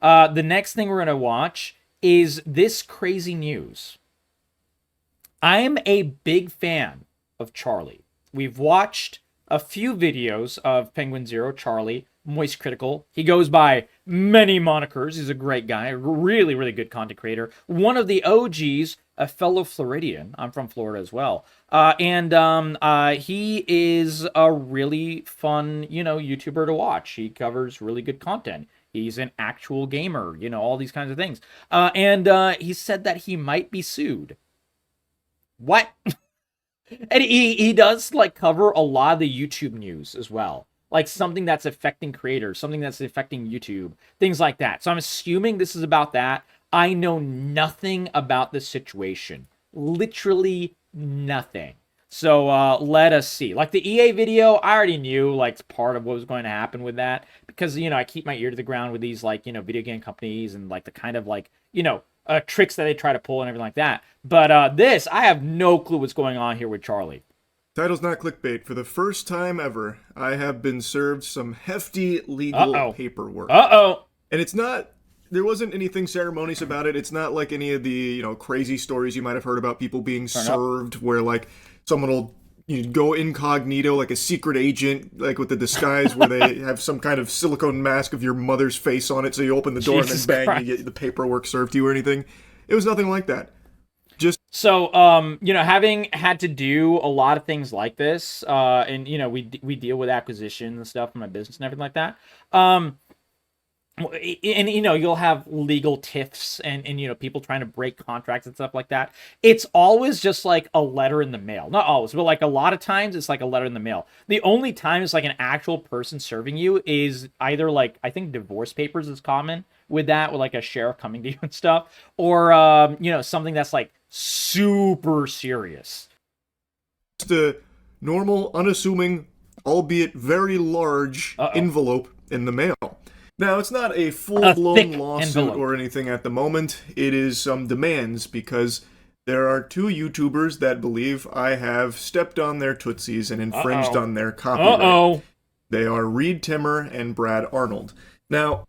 The next thing we're going to watch is this crazy news. I'm a big fan of Charlie. We've watched a few videos of Penguin Zero, Charlie, MoistCr1TiKaL. He goes by many monikers. He's a great guy, really, really good content creator. One of the OGs, a fellow Floridian. I'm from Florida as well. He is a really fun, YouTuber to watch. He covers really good content. He's an actual gamer, all these kinds of things. He said that he might be sued. What? And he does like cover a lot of the YouTube news as well. Like something that's affecting creators, something that's affecting YouTube, things like that. So I'm assuming this is about that. I know nothing about the situation. Literally nothing. So let us see. Like the EA video, I already knew like part of what was going to happen with that because I keep my ear to the ground with these like video game companies and like the kind of like tricks that they try to pull and everything like that. But this, I have no clue what's going on here with Charlie. Title's not clickbait. For the first time ever, I have been served some hefty legal paperwork. Uh-oh. And it's not, there wasn't anything ceremonious about it. It's not like any of the, crazy stories you might have heard about people being served where like someone will go incognito like a secret agent, like with the disguise where they have some kind of silicone mask of your mother's face on it, so you open the door Jesus and then bang, Christ. you get the paperwork served to you or anything. It was nothing like that. So, having had to do a lot of things like this, and we deal with acquisitions and stuff in my business and everything like that. And you'll have legal tiffs and people trying to break contracts and stuff like that. It's always just like a letter in the mail. Not always, but like a lot of times it's like a letter in the mail. The only time it's like an actual person serving you is either like, I think divorce papers is common with that, with like a sheriff coming to you and stuff, or something that's like super serious. Just a normal, unassuming, albeit very large envelope in the mail. Now, it's not a full-blown lawsuit envelope or anything at the moment. It is some demands because there are two YouTubers that believe I have stepped on their tootsies and infringed on their copyright. They are Reed Timmer and Brad Arnold. Now,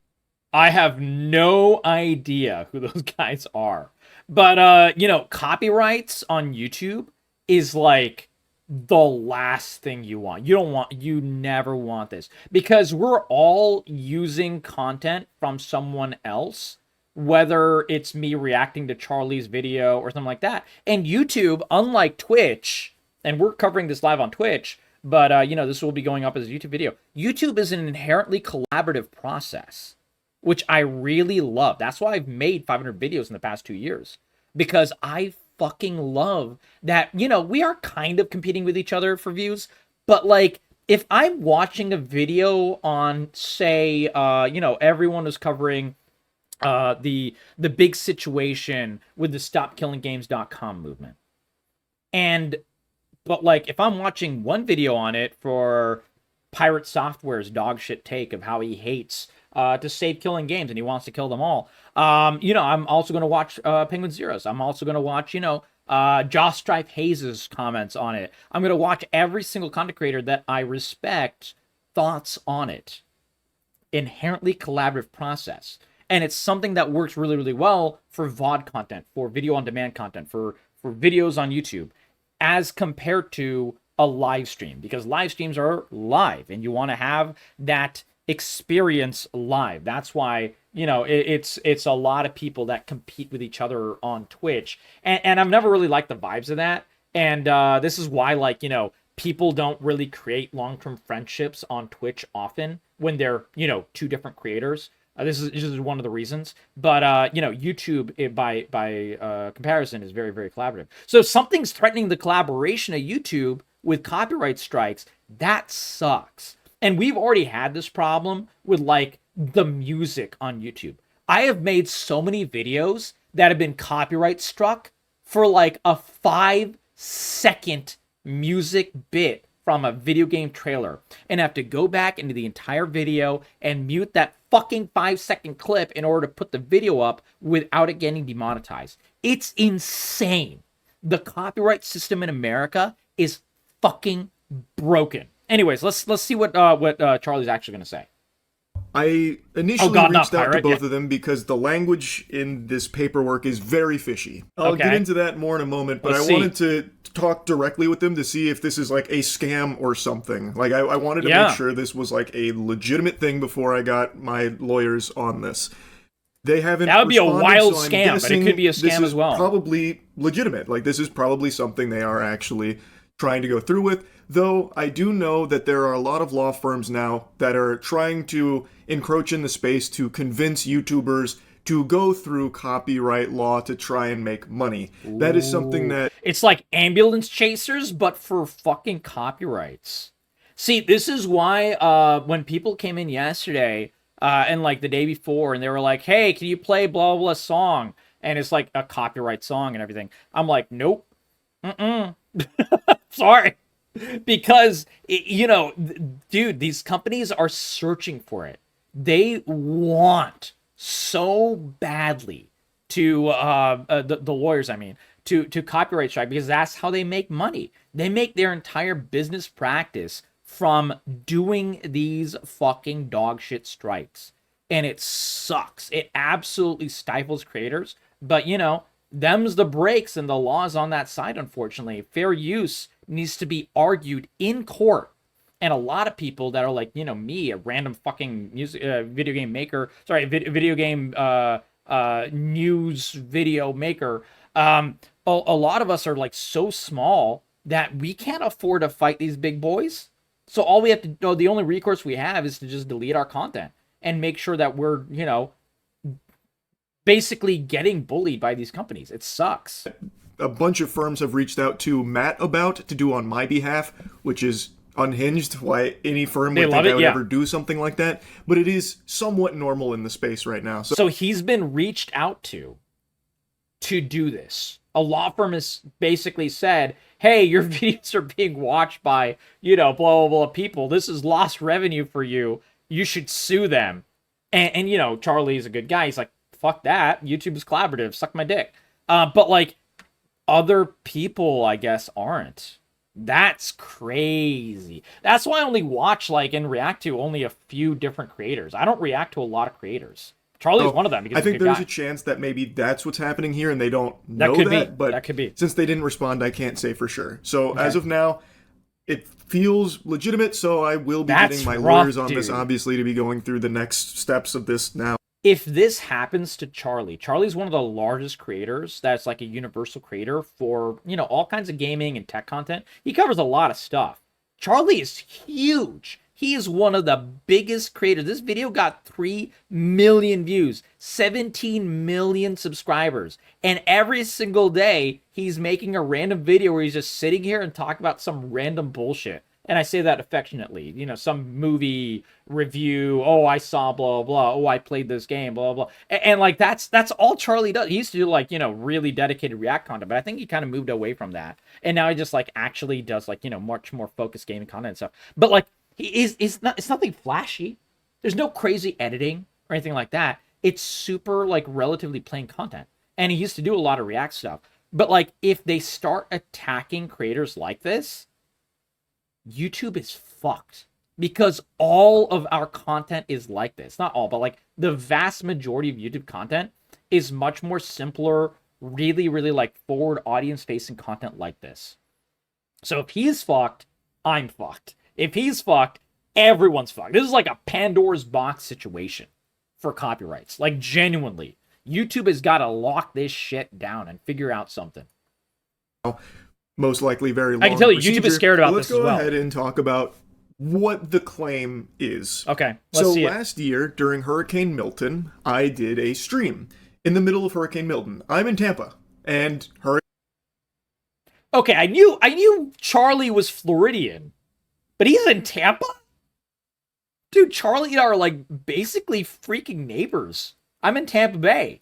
I have no idea who those guys are. But, copyrights on YouTube is like the last thing you want. You never want this because we're all using content from someone else, whether it's me reacting to Charlie's video or something like that. And YouTube, unlike Twitch, and we're covering this live on Twitch, but, this will be going up as a YouTube video. YouTube is an inherently collaborative process, which I really love. That's why I've made 500 videos in the past 2 years, because I fucking love that, we are kind of competing with each other for views, but like if I'm watching a video on, say, everyone is covering the big situation with the StopKillingGames.com movement, but like if I'm watching one video on it for Pirate Software's dog shit take of how he hates to save killing games and he wants to kill them all. I'm also going to watch Penguin Zero's. I'm also going to watch, Josh Strife Hayes' comments on it. I'm going to watch every single content creator that I respect thoughts on it. Inherently collaborative process. And it's something that works really, really well for VOD content, for video on demand content, for videos on YouTube, as compared to a live stream, because live streams are live and you want to have that experience live. That's why it's a lot of people that compete with each other on Twitch, and I've never really liked the vibes of that. And this is why people don't really create long-term friendships on Twitch often when they're two different creators. This is one of the reasons. But YouTube by comparison is very, very collaborative. So if something's threatening the collaboration of YouTube with copyright strikes, that sucks. And we've already had this problem with like the music on YouTube. I have made so many videos that have been copyright struck for like a 5-second music bit from a video game trailer and have to go back into the entire video and mute that fucking 5-second clip in order to put the video up without it getting demonetized. It's insane. The copyright system in America is fucking broken. Anyways, let's see what Charlie's actually going to say. I initially God, not reached out to pirate, both yeah. of them because the language in this paperwork is very fishy. I'll get Okay. into that more in a moment, but Let's I see. wanted to talk directly with them to see if this is like a scam or something. Like, I wanted to make Yeah. sure this was like a legitimate thing before I got my lawyers on this. They haven't That would be a responded, wild so I'm scam, but it guessing could be a this scam is as well. probably legitimate. Like, this is probably something they are actually trying to go through with. Though I do know that there are a lot of law firms now that are trying to encroach in the space to convince YouTubers to go through copyright law to try and make money. That is something that It's like ambulance chasers, but for fucking copyrights. See, this is why when people came in yesterday and like the day before, and they were like, "Hey, can you play blah blah, blah song?" And it's like a copyright song and everything. I'm like, "Nope, sorry," because you know, dude, these companies are searching for it. They want so badly to the lawyers, I mean, to copyright strike, because that's how they make money. They make their entire business practice from doing these fucking dog shit strikes. And it sucks. It absolutely stifles creators. But you know, them's the breaks, and the law's on that side, unfortunately. Fair use needs to be argued in court. And a lot of people that are like, you know, me, a random fucking music video game maker, sorry, video game news video maker, a lot of us are like so small that we can't afford to fight these big boys. So all we have to do, the only recourse we have is to just delete our content and make sure that we're, you know, basically getting bullied by these companies. It sucks. a bunch of firms have reached out to Matt about to do on my behalf, which is unhinged why any firm would think I would ever do something like that. But it is somewhat normal in the space right now. So he's been reached out to do this. A law firm has basically said, hey, your videos are being watched by, you know, blah, blah, blah people. This is lost revenue for you. You should sue them. And you know, Charlie's a good guy. He's like, fuck that. YouTube is collaborative. Suck my dick. But like, other people, I guess, aren't. That's crazy. That's why I only watch, like, and react to only a few different creators. I don't react to a lot of creators. Charlie's one of them because I think he's a good there's guy. a chance that maybe that's what's happening here and they don't know that. But that could be. Since they didn't respond, I can't say for sure. So as of now, it feels legitimate, so I will be getting my lawyers on this, obviously, to be going through the next steps of this now. If this happens to Charlie, Charlie's one of the largest creators that's like a universal creator for, you know, all kinds of gaming and tech content. He covers a lot of stuff. Charlie is huge. He is one of the biggest creators. This video got 3 million views, 17 million subscribers. And every single day, he's making a random video where he's just sitting here and talking about some random bullshit. And I say that affectionately, you know, some movie review. Oh, I saw blah, blah. Oh, I played this game, blah, blah. And like, that's all Charlie does. He used to do like, you know, really dedicated React content, but I think he kind of moved away from that. And now he just like actually does like, you know, much more focused gaming content and stuff. But like, it's nothing flashy. There's no crazy editing or anything like that. It's super like relatively plain content. And he used to do a lot of React stuff. But like, if they start attacking creators like this, YouTube is fucked, because all of our content is like this. Not all, but like the vast majority of YouTube content is much more simpler, really, really like forward audience facing content like this. So if he's fucked, I'm fucked. If he's fucked, everyone's fucked. This is like a Pandora's box situation for copyrights. Like, genuinely, YouTube has got to lock this shit down and figure out something. Most likely very long. I can tell you, YouTube is scared about this as well. Let's go ahead and talk about what the claim is. Okay, let's see it. Last year, during Hurricane Milton, I did a stream in the middle of Hurricane Milton. I'm in Tampa, and Okay, I knew Charlie was Floridian, but he's in Tampa? Dude, Charlie and I are like basically freaking neighbors. I'm in Tampa Bay.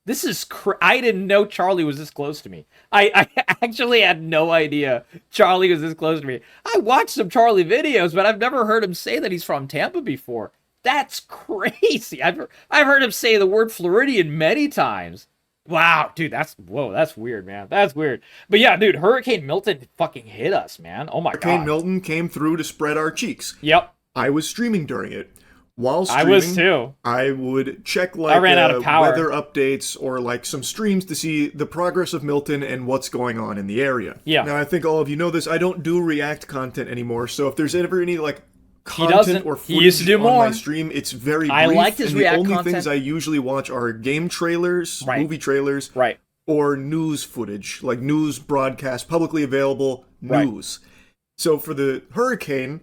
This is I didn't know Charlie was this close to me. I actually had no idea Charlie was this close to me. I watched some Charlie videos, but I've never heard him say that he's from Tampa before. That's crazy. I've heard him say the word Floridian many times. Wow, dude, that's weird, man. That's weird. But yeah, dude, Hurricane Milton fucking hit us, man. Oh my god. Hurricane Milton came through to spread our cheeks. Yep. I was streaming during it. while I streaming, was too. I would check I ran out of power. weather updates or like some streams to see the progress of Milton and what's going on in the area. Yeah. Now I think all of you know this. I don't do React content anymore, so if there's ever any like He doesn't. content or He used to footage do on more. my stream, it's very brief. I liked his and React the only content. things I usually watch are game trailers, Right. movie trailers, Right. or news footage, like news broadcast, publicly available news. Right. So for the hurricane,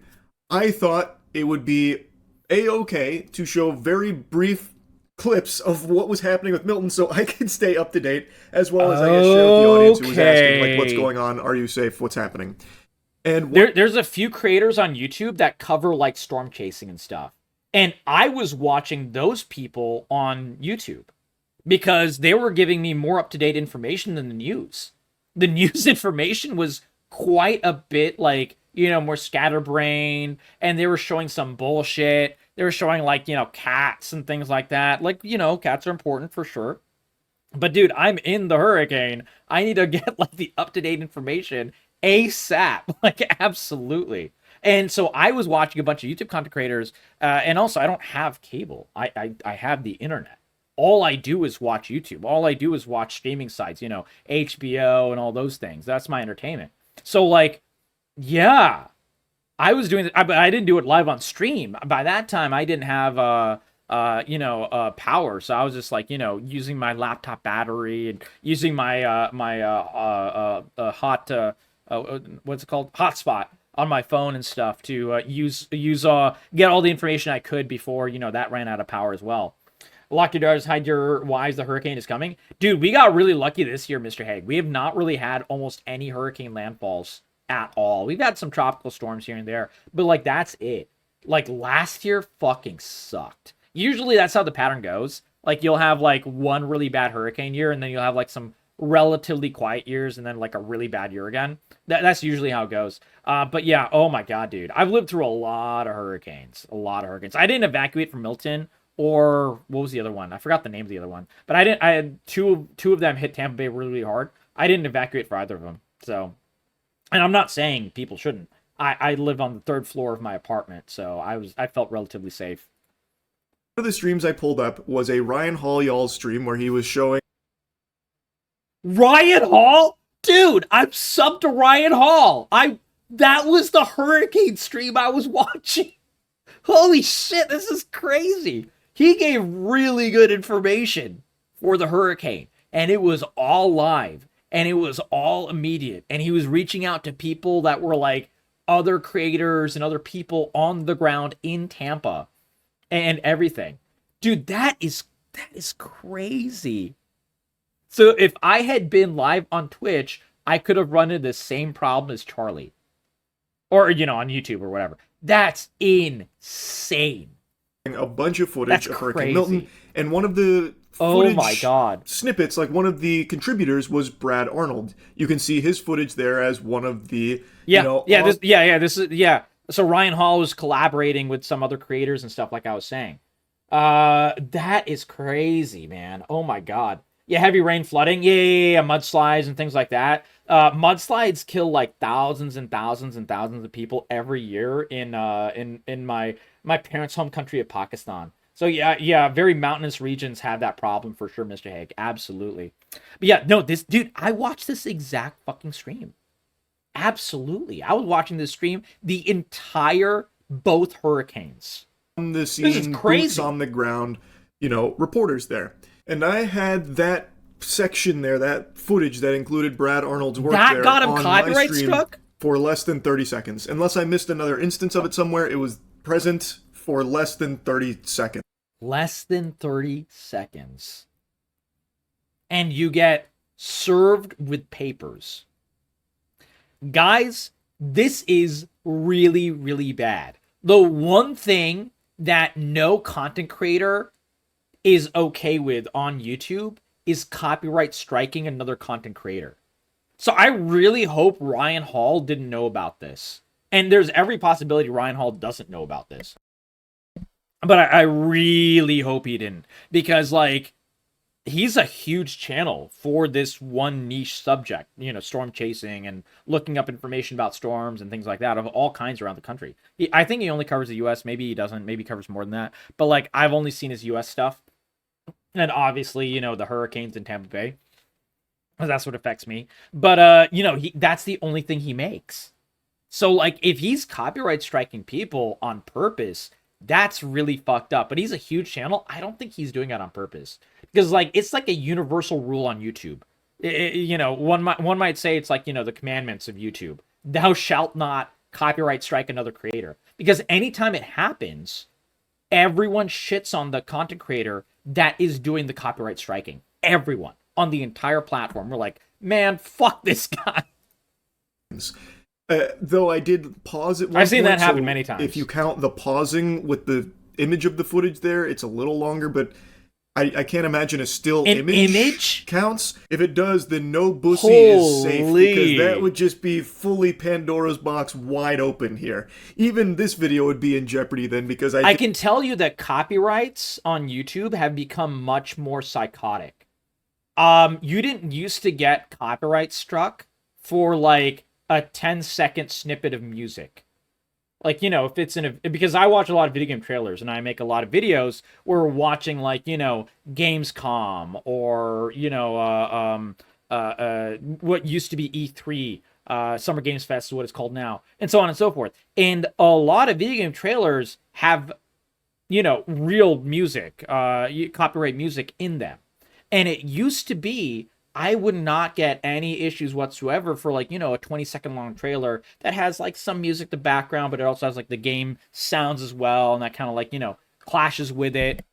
I thought it would be a-okay to show very brief clips of what was happening with Milton so I could stay up to date, as well as I guess share with the audience who was asking, like, what's going on, are you safe, what's happening. And there's a few creators on YouTube that cover like storm chasing and stuff. And I was watching those people on YouTube because they were giving me more up-to-date information than the news. The news information was quite a bit like, you know, more scatterbrained, and they were showing some bullshit. They were showing like, you know, cats and things like that. Like, you know, cats are important for sure. But dude, I'm in the hurricane. I need to get like the up-to-date information ASAP. Like, absolutely. And so I was watching a bunch of YouTube content creators, and also I don't have cable. I have the internet. All I do is watch YouTube. All I do is watch streaming sites, you know, HBO and all those things. That's my entertainment. So like, yeah, I was doing it, but I didn't do it live on stream. By that time, I didn't have power, so I was just like, you know, using my laptop battery and using my what's it called, hotspot on my phone and stuff to get all the information I could before, you know, that ran out of power as well. Lock your doors, hide your wives, the hurricane is coming. Dude, we got really lucky this year, Mr. Haig. We have not really had almost any hurricane landfalls at all. We've had some tropical storms here and there, but like that's it. Like last year fucking sucked. Usually that's how the pattern goes. Like you'll have like one really bad hurricane year and then you'll have like some relatively quiet years and then like a really bad year again. That's usually how it goes. But yeah, oh my God, dude. I've lived through a lot of hurricanes. I didn't evacuate from Milton, or what was the other one? I forgot the name of the other one. But I had two of them hit Tampa Bay really hard. I didn't evacuate for either of them. So, and I'm not saying people shouldn't. I live on the third floor of my apartment, so I felt relatively safe. One of the streams I pulled up was a Ryan Hall y'all stream where he was showing Ryan Hall? Dude, I'm subbed to Ryan Hall. That was the hurricane stream I was watching. Holy shit, this is crazy. He gave really good information for the hurricane, and it was all live, and it was all immediate, and he was reaching out to people that were like other creators and other people on the ground in Tampa and everything. Dude, that is crazy. So if I had been live on Twitch, I could have run into the same problem as Charlie. Or, you know, on YouTube or whatever. That's insane. A bunch of footage of Hurricane crazy. Milton, and one of the Oh my God. snippets, like one of the contributors was Brad Arnold. You can see his footage there as one of the So Ryan Hall was collaborating with some other creators and stuff, like I was saying. That is crazy, man. Oh my God. Yeah, heavy rain, flooding, yeah, mudslides and things like that. Mudslides kill like thousands and thousands and thousands of people every year in my parents' home country of Pakistan. So yeah, very mountainous regions have that problem for sure, Mr. Haig. Absolutely. But yeah, no, this dude, I watched this exact fucking stream. Absolutely. I was watching this stream the entire both hurricanes. On the scene, this is crazy. Boots on the ground, you know, reporters there. And I had that section there, that footage that included Brad Arnold's work that there got him on copyright my stream struck for less than 30 seconds. Unless I missed another instance of it somewhere, it was present for less than 30 seconds. Less than 30 seconds. And you get served with papers. Guys, this is really, really bad. The one thing that no content creator is okay with on YouTube is copyright striking another content creator. So I really hope Ryan Hall didn't know about this. And there's every possibility Ryan Hall doesn't know about this. But I really hope he didn't. Because, like, he's a huge channel for this one niche subject, storm chasing and looking up information about storms and things like that of all kinds around the country. I think he only covers the US. Maybe he doesn't. Maybe he covers more than that. But like, I've only seen his US stuff. And obviously, the hurricanes in Tampa Bay. That's what affects me. But, that's the only thing he makes. So like, if he's copyright striking people on purpose, that's really fucked up. But he's a huge channel. I don't think he's doing it on purpose. Because like, it's like a universal rule on YouTube. One might say it's like, the commandments of YouTube. Thou shalt not copyright strike another creator. Because anytime it happens, everyone shits on the content creator that is doing the copyright striking. Everyone on the entire platform. We're like, man, fuck this guy. Though I did pause it. I've seen that happen many times. If you count the pausing with the image of the footage there, it's a little longer, but I can't imagine a still image counts. If it does, then no bussy is safe, because that would just be fully Pandora's box wide open here. Even this video would be in jeopardy then, because I can tell you that copyrights on YouTube have become much more psychotic. You didn't used to get copyright struck for like a 10-second snippet of music. Like, if it's because I watch a lot of video game trailers and I make a lot of videos where we're watching like, Gamescom or, what used to be E3, Summer Games Fest is what it's called now, and so on and so forth. And a lot of video game trailers have, real music, copyright music in them. And it used to be, I would not get any issues whatsoever for like, a 20-second long trailer that has like some music, the background, but it also has like the game sounds as well. And that kind of like, clashes with it.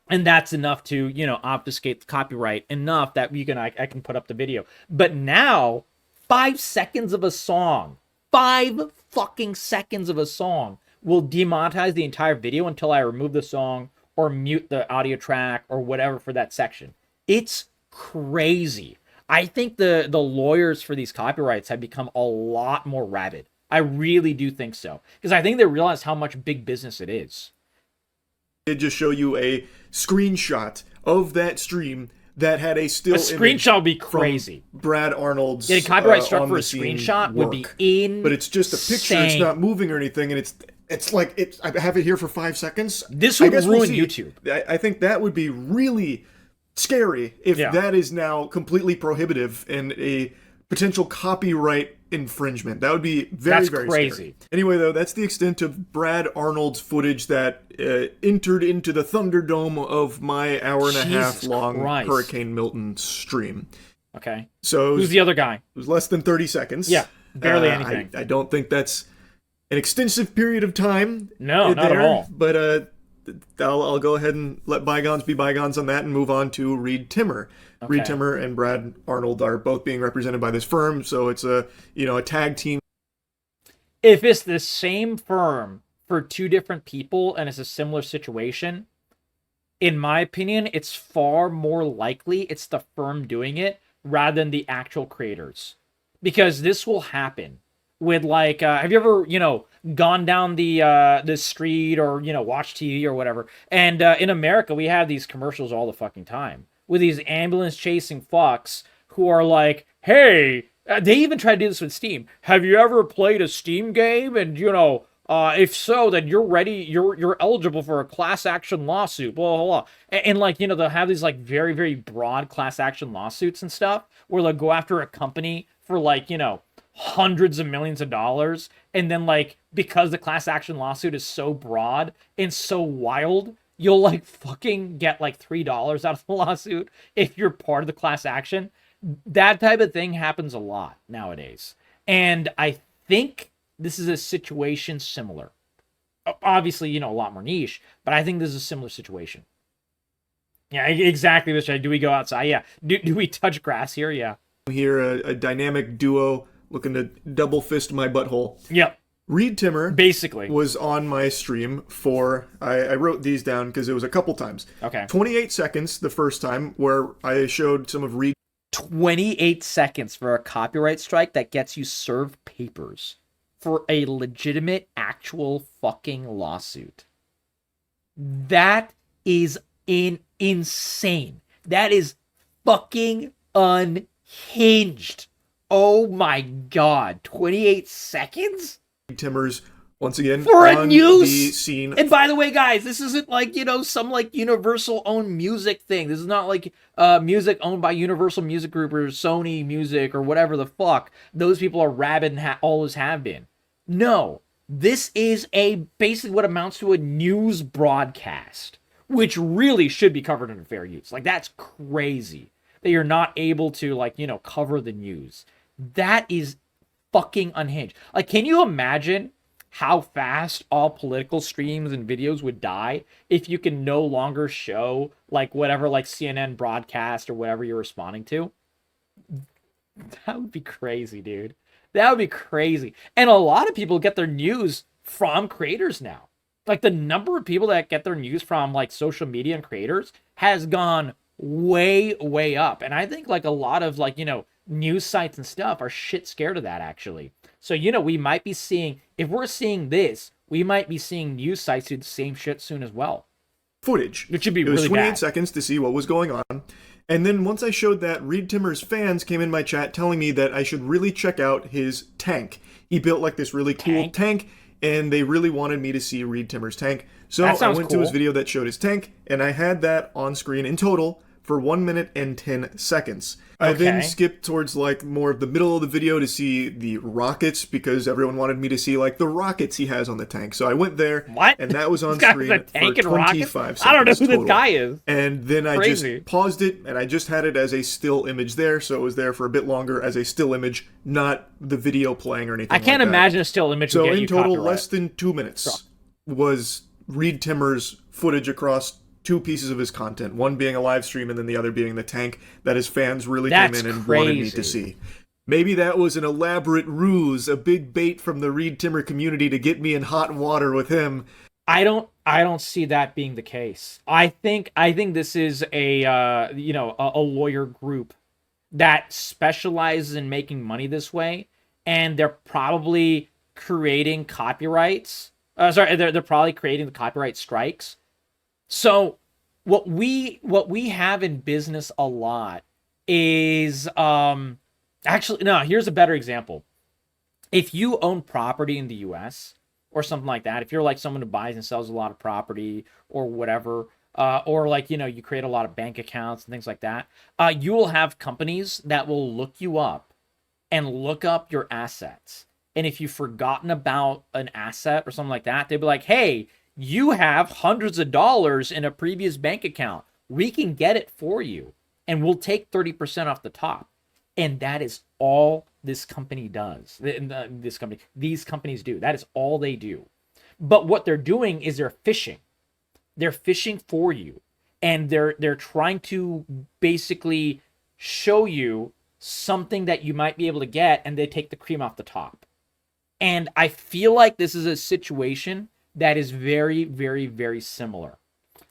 And that's enough to, obfuscate the copyright enough that I can put up the video. But now 5 seconds of a song, 5 fucking seconds of a song will demonetize the entire video until I remove the song or mute the audio track or whatever for that section. It's crazy. I think the lawyers for these copyrights have become a lot more rabid. I really do think so, because I think they realize how much big business it is. I did just show you a screenshot of that stream that had a still image. A screenshot would be crazy. Brad Arnold's getting copyright struck for a screenshot would be insane. But it's just a picture. It's not moving or anything, and it's like I have it here for 5 seconds. This would ruin YouTube. I think that would be really scary if that is now completely prohibitive and a potential copyright infringement. That would be very crazy. Scary. Anyway, though, that's the extent of Brad Arnold's footage that entered into the Thunderdome of my hour and a half long Hurricane Milton stream. Okay. So who's the other guy? It was less than 30 seconds. Yeah, barely anything. I don't think that's an extensive period of time. No, not at all. But I'll go ahead and let bygones be bygones on that and move on to Reed Timmer. Okay. Reed Timmer and Brad Arnold are both being represented by this firm, so it's a tag team. If it's the same firm for 2 different people and it's a similar situation, in my opinion, it's far more likely it's the firm doing it rather than the actual creators. Because this will happen with like, have you ever, gone down the street or, watched TV or whatever? And in America, we have these commercials all the fucking time with these ambulance chasing fucks who are like, hey, they even try to do this with Steam. Have you ever played a Steam game? And, if so, then you're ready, you're eligible for a class action lawsuit, blah, blah, blah. And like, they'll have these like very, very broad class action lawsuits and stuff where they'll go after a company for like, hundreds of millions of dollars, and then like, because the class action lawsuit is so broad and so wild, you'll like fucking get like $3 out of the lawsuit if you're part of the class action. That type of thing happens a lot nowadays, and I think this is a situation similar. Obviously, a lot more niche, but I think this is a similar situation. Yeah, exactly. Do we go outside? Yeah. Do we touch grass here? Yeah. Here, a dynamic duo looking to double fist my butthole. Yep. Reed Timmer basically was on my stream for, I wrote these down because it was a couple times. Okay. 28 seconds the first time where I showed some of Reed. 28 seconds for a copyright strike that gets you served papers for a legitimate, actual fucking lawsuit. That is insane. That is fucking unhinged. Oh my god. 28 seconds? Timmers once again For a on news the scene. And by the way, guys, this isn't like, you know, some like Universal owned music thing. This is not like music owned by Universal Music Group or Sony Music or whatever the fuck. Those people are rabid and always have been. No, this is basically what amounts to a news broadcast, which really should be covered under fair use. Like, that's crazy that you're not able to, like, you know, cover the news. That is fucking unhinged. Like, can you imagine how fast all political streams and videos would die if you can no longer show like whatever like CNN broadcast or whatever you're responding to? That would be crazy, dude. That would be crazy. And a lot of people get their news from creators now. Like, the number of people that get their news from like social media and creators has gone way, way up. And I think like a lot of like, you know, news sites and stuff are shit scared of that, actually. So, you know, we might be seeing, if we're seeing this, we might be seeing news sites do the same shit soon as well. Footage. Which should be really bad. It was 28 bad. seconds to see what was going on. And then once I showed that, Reed Timmer's fans came in my chat telling me that I should really check out his tank. He built like this really cool tank, and they really wanted me to see Reed Timmer's tank. So I went to his video that showed his tank, and I had that on screen in total for 1 minute and 10 seconds. I then skipped towards like more of the middle of the video to see the rockets, because everyone wanted me to see like the rockets he has on the tank. So I went there, and that was on screen for 25 seconds. I don't know who total. this guy is. And then I just paused it, and I just had it as a still image there, so it was there for a bit longer as a still image, not the video playing or anything like that. I can't imagine a still image would get you you copyright. So in total, less than 2 minutes was Reed Timmer's footage across 2 pieces of his content, one being a live stream and then the other being the tank that his fans really came in and wanted me to see. Maybe that was an elaborate ruse, a big bait from the Reed Timmer community to get me in hot water with him. I don't see that being the case. I think this is a you know, a lawyer group that specializes in making money this way, and they're probably creating copyrights. They're probably creating the copyright strikes. So what we have in business a lot is actually, no, here's a better example. If you own property in the US or something like that, if you're like someone who buys and sells a lot of property or whatever, or like, you know, you create a lot of bank accounts and things like that, you will have companies that will look you up and look up your assets. And if you've forgotten about an asset or something like that, they'd be like, hey, you have hundreds of dollars in a previous bank account. We can get it for you, and we'll take 30% off the top. And that is all this company does. These companies do. That is all they do. But what they're doing is they're fishing. They're fishing for you, and they're trying to basically show you something that you might be able to get, and they take the cream off the top. And I feel like this is a situation that is very, very, very similar.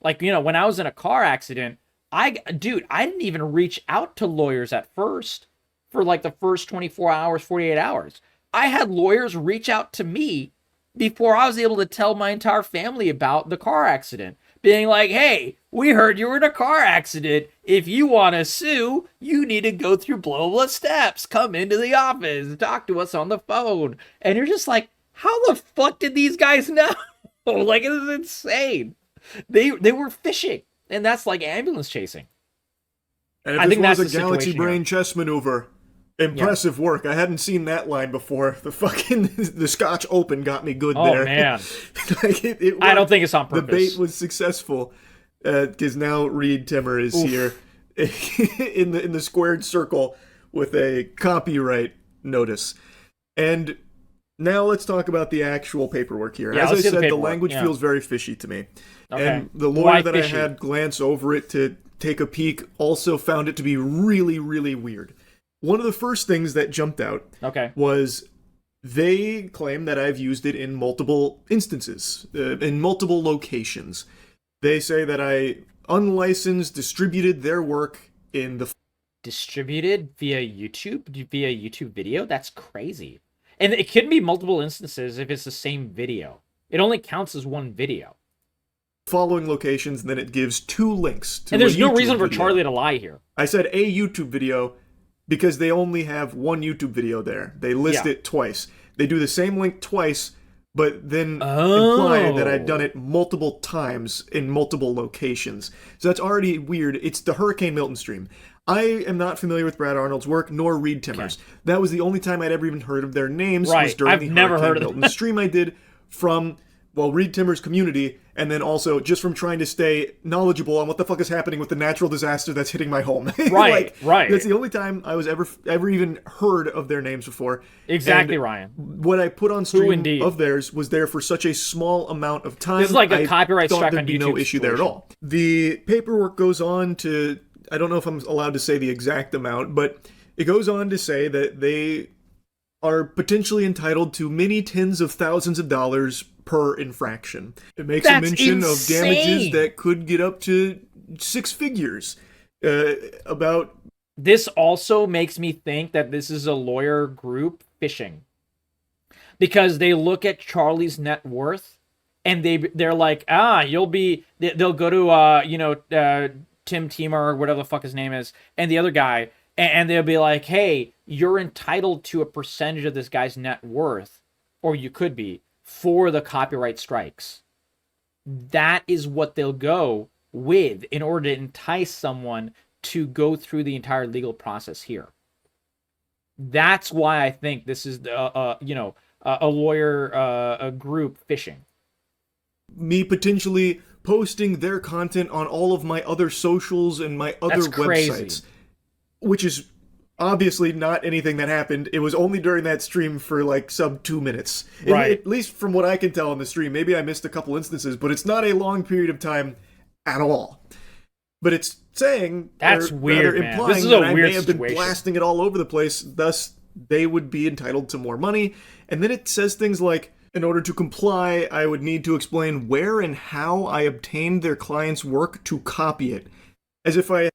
Like, you know, when I was in a car accident, I didn't even reach out to lawyers at first for like the first 24 hours, 48 hours. I had lawyers reach out to me before I was able to tell my entire family about the car accident, being like, hey, we heard you were in a car accident. If you want to sue, you need to go through blah, blah steps. Come into the office and talk to us on the phone. And you're just like, how the fuck did these guys know? Like, it is insane. They were fishing, and that's like ambulance chasing. And if this was a galaxy brain chess maneuver, impressive work. I hadn't seen that line before. The Scotch Open got me good there. Oh man, like it I don't think it's on purpose. The bait was successful because now Reed Timmer is here in the squared circle with a copyright notice. And now let's talk about the actual paperwork here. As I said, the language feels very fishy to me. Okay. And the lawyer that I had glance over it to take a peek also found it to be really, really weird. One of the first things that jumped out was they claim that I've used it in multiple instances, in multiple locations. They say that I unlicensed distributed their work in the... Distributed via YouTube video? That's crazy. And it can be multiple instances if it's the same video. It only counts as one video. following locations, and then it gives 2 links to And there's a no YouTube reason for video. Charlie to lie here. I said a YouTube video because they only have 1 YouTube video there. They list it twice. They do the same link twice, but then imply that I've done it multiple times in multiple locations. So that's already weird. It's the Hurricane Milton stream. I am not familiar with Brad Arnold's work, nor Reed Timmers. Okay. That was the only time I'd ever even heard of their names. Was during the Hurricane Milton stream I did from, well, Reed Timmers' community, and then also just from trying to stay knowledgeable on what the fuck is happening with the natural disaster that's hitting my home. Right, right. That's the only time I was ever even heard of their names before. Exactly, and Ryan. What I put on stream of theirs was there for such a small amount of time. This is like a copyright strike on YouTube. There'd be no issue there at all. The paperwork goes on to, I don't know if I'm allowed to say the exact amount, but it goes on to say that they are potentially entitled to many tens of thousands of dollars per infraction. It makes a mention of damages that could get up to 6 figures. About this also makes me think that this is a lawyer group fishing, because they look at Charlie's net worth and they're like, you'll be. They'll go to Tim Timur or whatever the fuck his name is, and the other guy, and they'll be like, hey, you're entitled to a percentage of this guy's net worth, or you could be, for the copyright strikes. That is what they'll go with in order to entice someone to go through the entire legal process here. That's why I think this is a lawyer group fishing. Me potentially posting their content on all of my other socials and my other websites, which is obviously not anything that happened. It was only during that stream for like sub 2 minutes. Right. At least from what I can tell in the stream. Maybe I missed a couple instances, but it's not a long period of time at all. But it's saying, that's weird, man. Implying this is that a I weird may have situation. been blasting it all over the place, thus they would be entitled to more money. And then it says things like, in order to comply, I would need to explain where and how I obtained their client's work to copy it. As if I...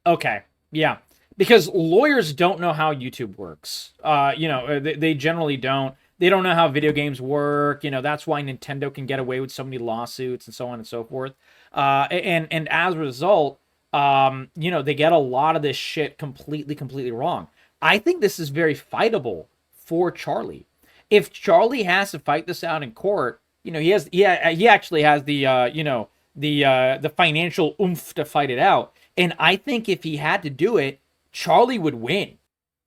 Okay, yeah. Because lawyers don't know how YouTube works. They generally don't. They don't know how video games work. That's why Nintendo can get away with so many lawsuits and so on and so forth. And as a result, they get a lot of this shit completely wrong. I think this is very fightable for Charlie. If Charlie has to fight this out in court, he actually has the financial oomph to fight it out. And I think if he had to do it, Charlie would win.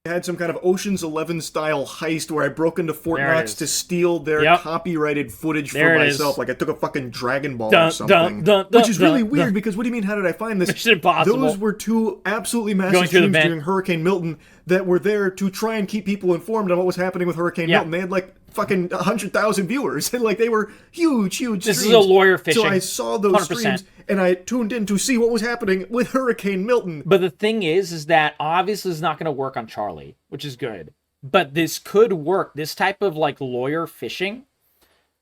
I had some kind of Ocean's 11 style heist where I broke into Fort Knox to steal their copyrighted footage for myself. Like I took a fucking Dragon Ball or something. Which is really weird because what do you mean, how did I find this? Mission Impossible. Those were 2 absolutely massive streams during Hurricane Milton that were there to try and keep people informed on what was happening with Hurricane Milton. They had like fucking 100,000 viewers. And like they were huge streams. This is a lawyer fishing. So I saw those 100%. Streams and I tuned in to see what was happening with Hurricane Milton. But the thing is that obviously it's not going to work on Charlie, which is good. But this could work. This type of like lawyer fishing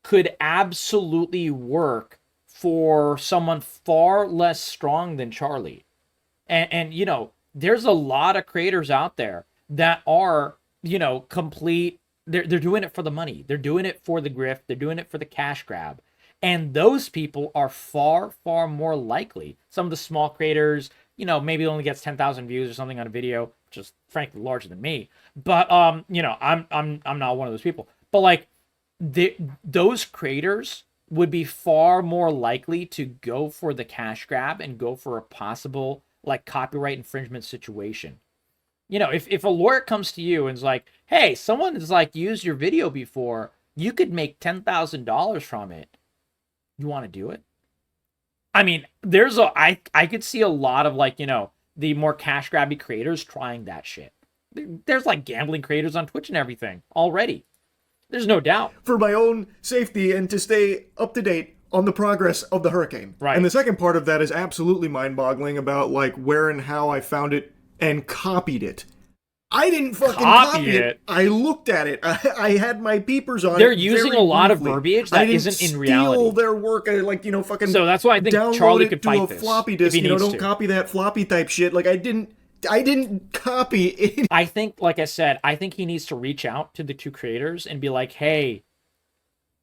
could absolutely work for someone far less strong than Charlie. And there's a lot of creators out there that are, complete. They're doing it for the money. They're doing it for the grift. They're doing it for the cash grab. And those people are far more likely. Some of the small creators, maybe only gets 10,000 views or something on a video, which is frankly larger than me. But I'm not one of those people. But like those creators would be far more likely to go for the cash grab and go for a possible like copyright infringement situation. If a lawyer comes to you and is like, hey, someone has like used your video before, you could make $10,000 from it. You want to do it? I mean, I could see a lot of like, the more cash grabby creators trying that shit. There's like gambling creators on Twitch and everything already. There's no doubt. For my own safety and to stay up to date on the progress of the hurricane. Right. And the second part of that is absolutely mind-boggling about like where and how I found it and copied it. I didn't fucking copy it. I looked at it. I had my peepers on. They're using a lot of verbiage that isn't in reality. Steal their work. I fucking. So that's why I think Charlie could fight this. Floppy disk. Don't copy that floppy type shit. Like I didn't copy it. I think, like I said, I think he needs to reach out to the 2 creators and be like, hey,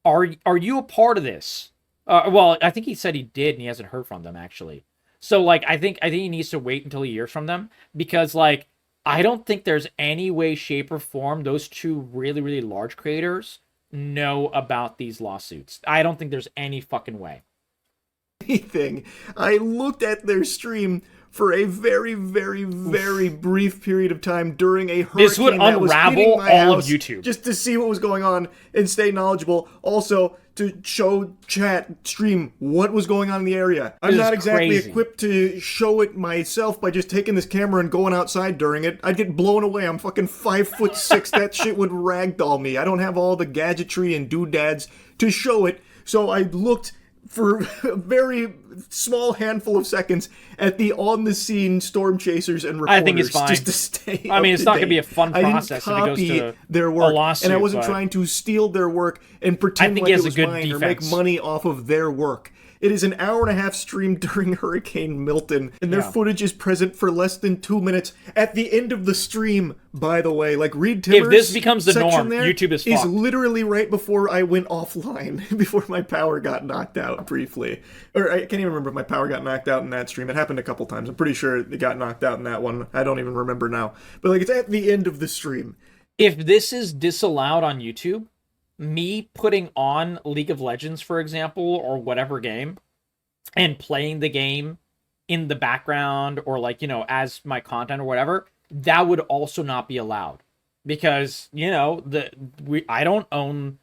are you a part of this? Well, I think he said he did, and he hasn't heard from them actually. So like, I think he needs to wait until he hears from them because like, I don't think there's any way, shape, or form those two really, really large creators know about these lawsuits. I don't think there's any fucking way. Anything. I looked at their stream for a very, very, very brief period of time during a hurricane This would that was hitting unravel my all of house, YouTube. just to see what was going on and stay knowledgeable. Also, to show chat, stream what was going on in the area. I'm not exactly crazy. equipped to show it myself by just taking this camera and going outside during it. I'd get blown away. I'm fucking 5'6". That shit would ragdoll me. I don't have all the gadgetry and doodads to show it, so I looked for a very small handful of seconds at the on-the-scene storm chasers and reporters. I think it's fine. Just to stay I mean, it's not going to be a fun process if it goes to their work, a lawsuit, and I wasn't but trying to steal their work and pretend think like he it has a was good mine or make defense. money off of their work. It is an hour-and-a-half stream during Hurricane Milton, and their footage is present for less than 2 minutes at the end of the stream, by the way. Like, Reed Timmer's If this becomes the section norm, there YouTube is fucked. literally right before I went offline, before my power got knocked out briefly. Or I can't even remember if my power got knocked out in that stream. It happened a couple times. I'm pretty sure it got knocked out in that one. I don't even remember now. But, like, it's at the end of the stream. If this is disallowed on YouTube, me putting on League of Legends, for example, or whatever game, and playing the game in the background or like, you know, as my content or whatever, that would also not be allowed. Because, you know, I don't own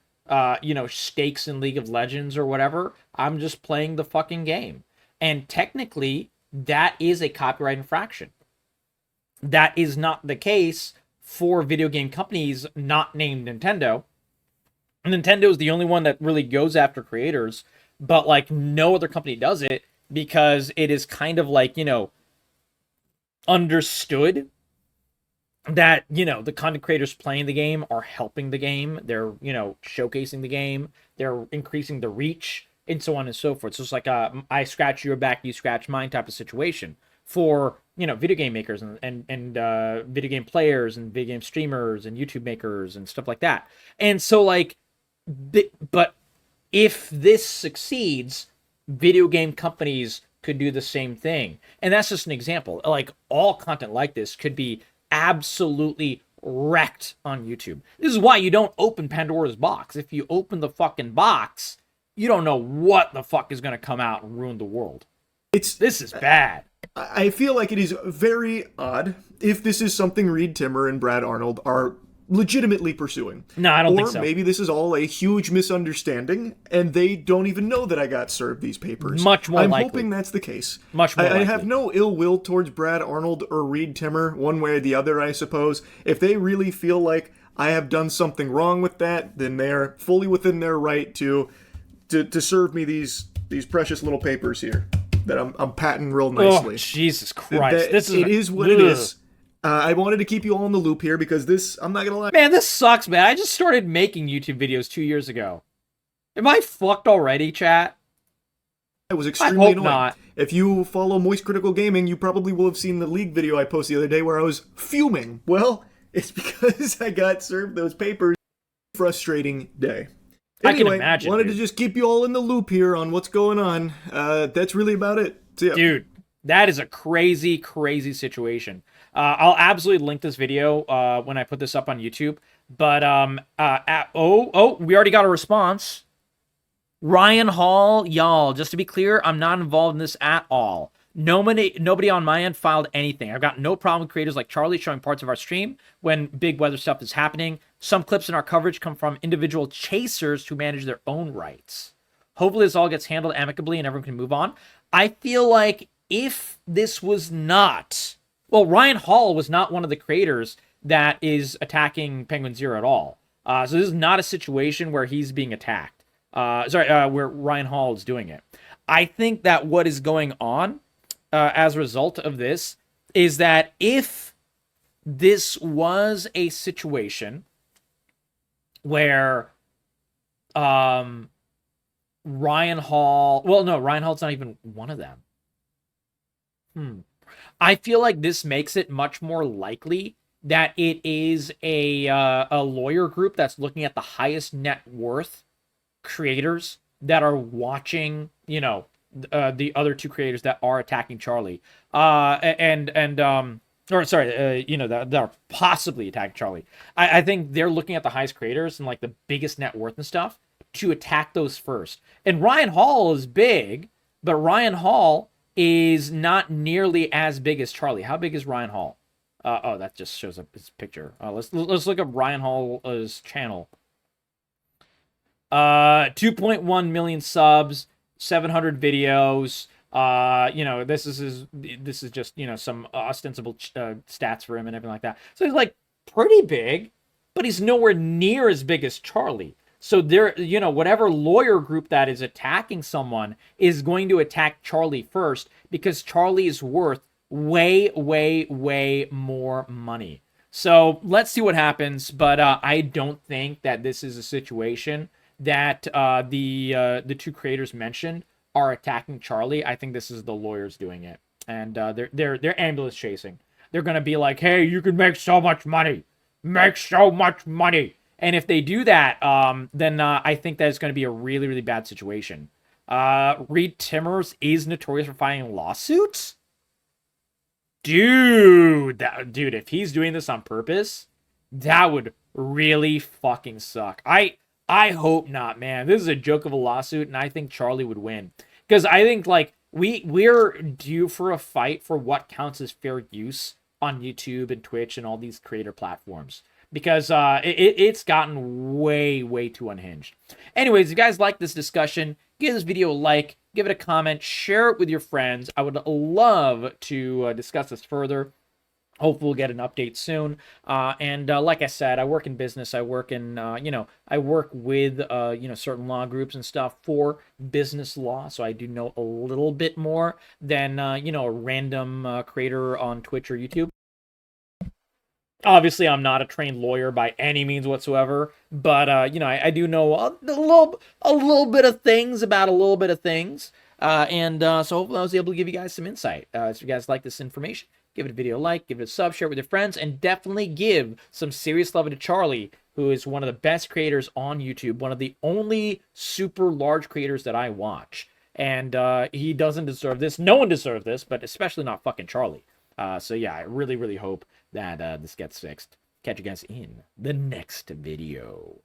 you know, stakes in League of Legends or whatever. I'm just playing the fucking game. And technically, that is a copyright infraction. That is not the case for video game companies not named Nintendo. Nintendo is the only one that really goes after creators, but like no other company does it because it is kind of like, you know, understood that, you know, the content creators playing the game are helping the game. They're, you know, showcasing the game. They're increasing the reach and so on and so forth. So it's like I scratch your back, you scratch mine type of situation for, you know, video game makers and video game players and video game streamers and YouTube makers and stuff like that. And so like, but if this succeeds, video game companies could do the same thing. And that's just an example. Like all content like this could be absolutely wrecked on YouTube. This is why you don't open Pandora's box. If you open the fucking box, you don't know what the fuck is going to come out and ruin the world. This is bad. I feel like it is very odd if this is something Reed Timmer and Brad Arnold are legitimately pursuing. No, I don't think so. Or maybe this is all a huge misunderstanding, and they don't even know that I got served these papers. Much more likely. I'm hoping that's the case. Much more likely. I have no ill will towards Brad Arnold or Reed Timmer, one way or the other, I suppose. If they really feel like I have done something wrong with that, then they're fully within their right to serve me these precious little papers here that I'm patting real nicely. Oh, Jesus Christ. It is what it is. I wanted to keep you all in the loop here because this, I'm not gonna lie. Man, this sucks, man. I just started making YouTube videos 2 years ago. Am I fucked already, chat? It was extremely annoying. Not. If you follow MoistCr1TiKaL Gaming, you probably will have seen the League video I posted the other day where I was fuming. Well, it's because I got served those papers. Frustrating day. Anyway, I can imagine, wanted dude. to just keep you all in the loop here on what's going on. That's really about it. So, yeah. Dude, that is a crazy, crazy situation. I'll absolutely link this video when I put this up on YouTube. But, we already got a response. Ryan Hall, y'all, just to be clear, I'm not involved in this at all. Nobody on my end filed anything. I've got no problem with creators like Charlie showing parts of our stream when big weather stuff is happening. Some clips in our coverage come from individual chasers who manage their own rights. Hopefully this all gets handled amicably and everyone can move on. I feel like if this was not... Well, Ryan Hall was not one of the creators that is attacking Penguin Zero at all. So this is not a situation where he's being attacked. Where Ryan Hall is doing it. I think that what is going on as a result of this is that if this was a situation where Ryan Hall... Well, no, Ryan Hall's not even one of them. I feel like this makes it much more likely that it is a lawyer group that's looking at the highest net worth creators that are watching, the other two creators that are attacking Charlie, or sorry, that are possibly attacking Charlie. I think they're looking at the highest creators and like the biggest net worth and stuff to attack those first. And Ryan Hall is big, but Ryan Hall is not nearly as big as Charlie. How big is Ryan Hall? Oh, that just shows up his picture. Let's look up Ryan Hall's channel. 2.1 million subs, 700 videos. This is just some ostensible stats for him and everything like that. So he's like pretty big, but he's nowhere near as big as Charlie. So there, whatever lawyer group that is attacking someone is going to attack Charlie first because Charlie is worth way, way, way more money. So let's see what happens. But I don't think that this is a situation that the two creators mentioned are attacking Charlie. I think this is the lawyers doing it, and they're ambulance chasing. They're gonna be like, "Hey, you can make so much money, make so much money." And if they do that, then I think that it's going to be a really, really bad situation. Reed Timmers is notorious for filing lawsuits? Dude, if he's doing this on purpose, that would really fucking suck. I hope not, man. This is a joke of a lawsuit, and I think Charlie would win. Because I think, like, we're due for a fight for what counts as fair use on YouTube and Twitch and all these creator platforms. Because it's gotten way, way too unhinged. Anyways, if you guys like this discussion, give this video a like, give it a comment, share it with your friends. I would love to discuss this further. Hopefully we'll get an update soon. And like I said, I work in business. I work in, I work with, certain law groups and stuff for business law. So I do know a little bit more than, a random creator on Twitch or YouTube. Obviously, I'm not a trained lawyer by any means whatsoever, but I do know a little bit of things about a little bit of things, and so hopefully I was able to give you guys some insight. If you guys like this information, give it a video like, give it a sub, share it with your friends, and definitely give some serious love to Charlie, who is one of the best creators on YouTube, one of the only super large creators that I watch, and he doesn't deserve this. No one deserves this, but especially not fucking Charlie. So yeah, I really, really hope that this gets fixed. Catch you guys in the next video.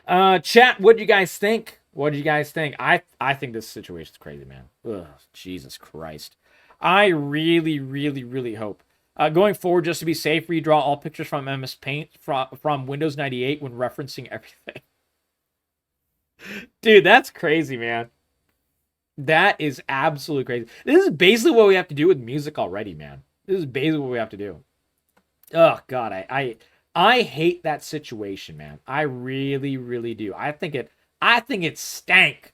Chat, what do you guys think? What do you guys think? I think this situation's crazy, man. Ugh, Jesus Christ. I really, really, really hope. Going forward, just to be safe, redraw all pictures from MS Paint from Windows 98 when referencing everything. Dude, that's crazy, man. That is absolutely crazy. This is basically what we have to do with music already, man. This is basically what we have to do. Oh God, I hate that situation, man. I really, really do. I think it stank